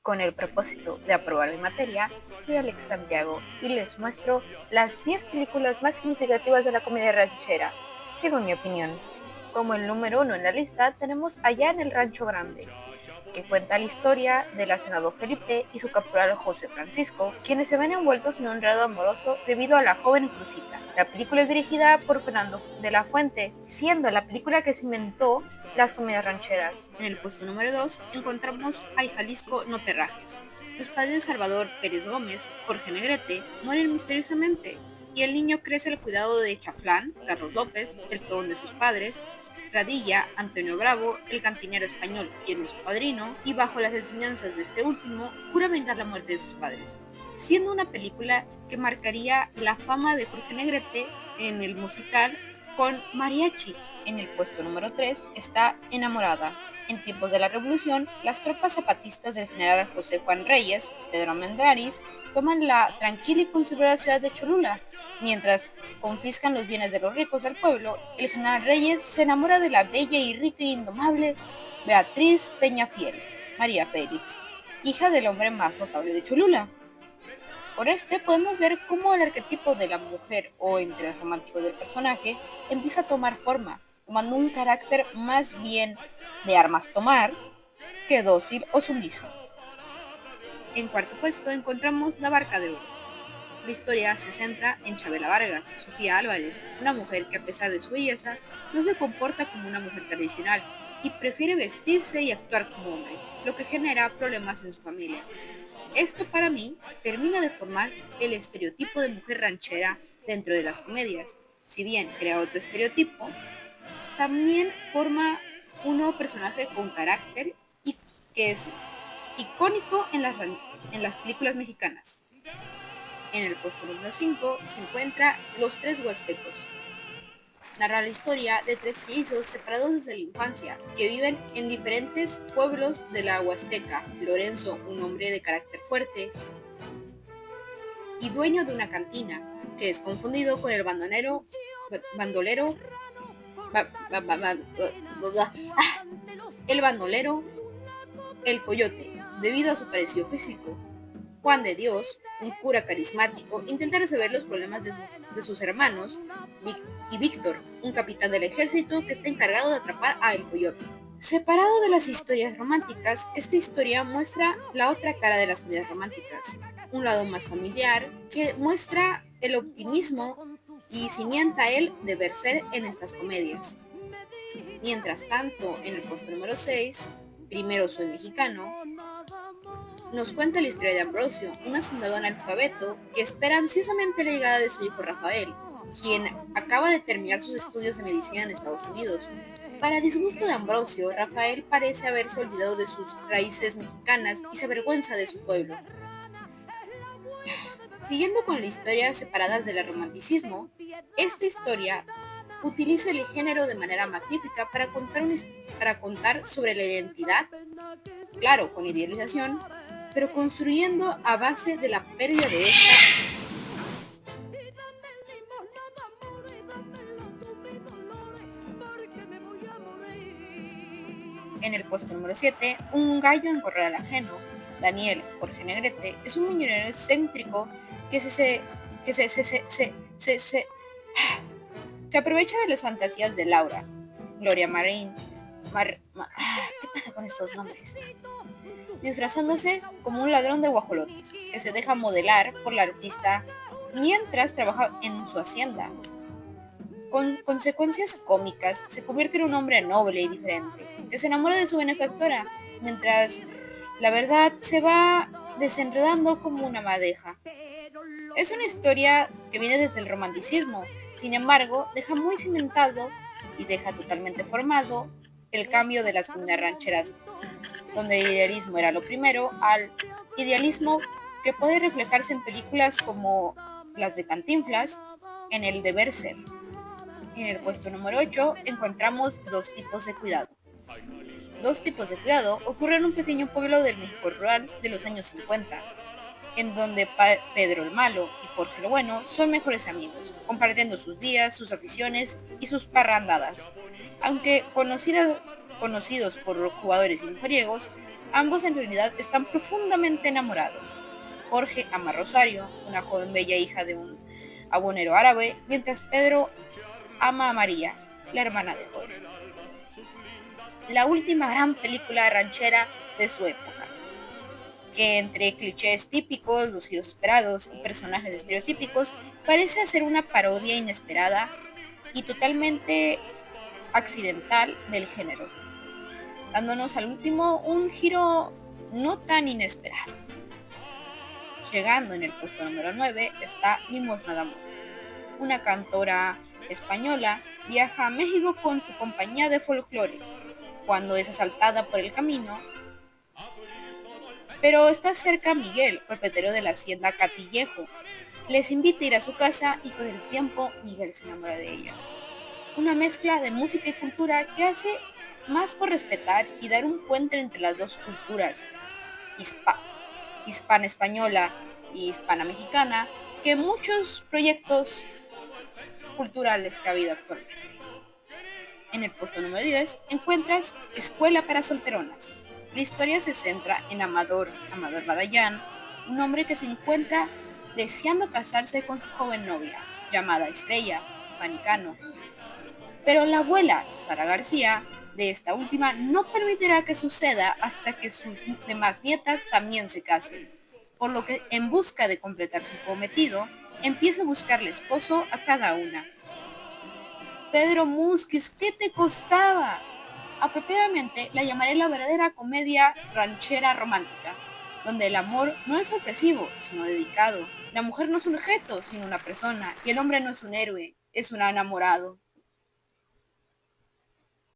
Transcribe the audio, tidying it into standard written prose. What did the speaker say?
Con el propósito de aprobar mi materia, soy Alex Santiago y les muestro las 10 películas más significativas de la comedia ranchera, según mi opinión. Como el número 1 en la lista tenemos Allá en el Rancho Grande, que cuenta la historia del hacendado Felipe y su caporal José Francisco, quienes se ven envueltos en un enredo amoroso debido a la joven Cruzita. La película es dirigida por Fernando de la Fuente, siendo la película que cimentó las comedias rancheras. En el puesto número 2 encontramos Ay Jalisco, no te rajes. Los padres de Salvador Pérez Gómez, Jorge Negrete, mueren misteriosamente y el niño crece al cuidado de Chaflán, Carlos López, el peón de sus padres, Radilla, Antonio Bravo, el cantinero español, quien es su padrino, y bajo las enseñanzas de este último, jura vengar la muerte de sus padres, siendo una película que marcaría la fama de Jorge Negrete en el musical con Mariachi. En el puesto número 3 está Enamorada. En tiempos de la Revolución, las tropas zapatistas del general José Juan Reyes, Pedro Armendáriz, toman la tranquila y conservadora ciudad de Cholula. Mientras confiscan los bienes de los ricos del pueblo, el general Reyes se enamora de la bella y rica e indomable Beatriz Peñafiel, María Félix, hija del hombre más notable de Cholula. Por este podemos ver cómo el arquetipo de la mujer o interés romántico del personaje empieza a tomar forma, tomando un carácter más bien de armas tomar que dócil o sumiso. En cuarto puesto encontramos La Barca de Oro. La historia se centra en Chabela Vargas, Sofía Álvarez, una mujer que a pesar de su belleza no se comporta como una mujer tradicional y prefiere vestirse y actuar como hombre, lo que genera problemas en su familia. Esto para mí termina de formar el estereotipo de mujer ranchera dentro de las comedias. Si bien crea otro estereotipo, también forma un nuevo personaje con carácter y que es icónico en las películas mexicanas. En el puesto número 5 se encuentra Los Tres Huastecos. Narra la historia de tres mellizos separados desde la infancia, que viven en diferentes pueblos de la Huasteca. Lorenzo, un hombre de carácter fuerte y dueño de una cantina, que es confundido con el bandolero, el bandolero, el coyote, debido a su parecido físico. Juan de Dios, un cura carismático, intenta resolver los problemas de sus hermanos, y Víctor, un capitán del ejército que está encargado de atrapar a El Coyote. Separado de las historias románticas, esta historia muestra la otra cara de las comedias románticas, un lado más familiar que muestra el optimismo y cimienta el deber ser en estas comedias. Mientras tanto, en el puesto número 6, Primero soy mexicano, nos cuenta la historia de Ambrosio, un hacendado analfabeto que espera ansiosamente la llegada de su hijo Rafael, quien acaba de terminar sus estudios de medicina en Estados Unidos. Para disgusto de Ambrosio, Rafael parece haberse olvidado de sus raíces mexicanas y se avergüenza de su pueblo. Siguiendo con la historia separadas del romanticismo, esta historia utiliza el género de manera magnífica para contar sobre la identidad, claro, con idealización, pero construyendo a base de la pérdida de esta. En el puesto número 7, Un gallo en corral ajeno. Daniel Jorge Negrete es un millonario excéntrico que se aprovecha de las fantasías de Laura, Gloria Marín, ¿qué pasa con estos nombres? Disfrazándose como un ladrón de guajolotes, que se deja modelar por la artista mientras trabaja en su hacienda. Con consecuencias cómicas, se convierte en un hombre noble y diferente, que se enamora de su benefactora, mientras la verdad se va desenredando como una madeja. Es una historia que viene desde el romanticismo, sin embargo, deja muy cimentado y deja totalmente formado el cambio de las comedias rancheras, donde el idealismo era lo primero, al idealismo que puede reflejarse en películas como las de Cantinflas, en El deber ser. En el puesto número 8 encontramos Dos tipos de cuidado. Dos tipos de cuidado ocurren en un pequeño pueblo del México rural de los años 50, en donde Pedro el Malo y Jorge el Bueno son mejores amigos, compartiendo sus días, sus aficiones y sus parrandadas. Aunque conocidos por jugadores y mujeriegos, Ambos en realidad están profundamente enamorados. Jorge ama a Rosario, una joven bella hija de un abonero árabe, mientras Pedro ama a María, la hermana de Jorge. La última gran película ranchera de su época, que entre clichés típicos, los giros esperados y personajes estereotípicos, parece hacer una parodia inesperada y totalmente accidental del género, dándonos al último un giro no tan inesperado. Llegando en el puesto número 9 está Limosna de Amores. Una cantora española viaja a México con su compañía de folclore, cuando es asaltada por el camino, pero está cerca Miguel, propietario de la hacienda Catillejo. Les invita a ir a su casa y con el tiempo Miguel se enamora de ella. Una mezcla de música y cultura que hace más por respetar y dar un puente entre las dos culturas, hispana-española y hispana-mexicana, que muchos proyectos culturales que ha habido actualmente. En el puesto número 10 encuentras Escuela para Solteronas. La historia se centra en Amador Badallán, un hombre que se encuentra deseando casarse con su joven novia, llamada Estrella Panicano. Pero la abuela, Sara García, de esta última no permitirá que suceda hasta que sus demás nietas también se casen, por lo que en busca de completar su cometido, empieza a buscarle esposo a cada una. Pedro Musquiz, ¿qué te costaba? Apropiadamente la llamaré la verdadera comedia ranchera romántica, donde el amor no es sorpresivo, sino dedicado. La mujer no es un objeto, sino una persona, y el hombre no es un héroe, es un enamorado.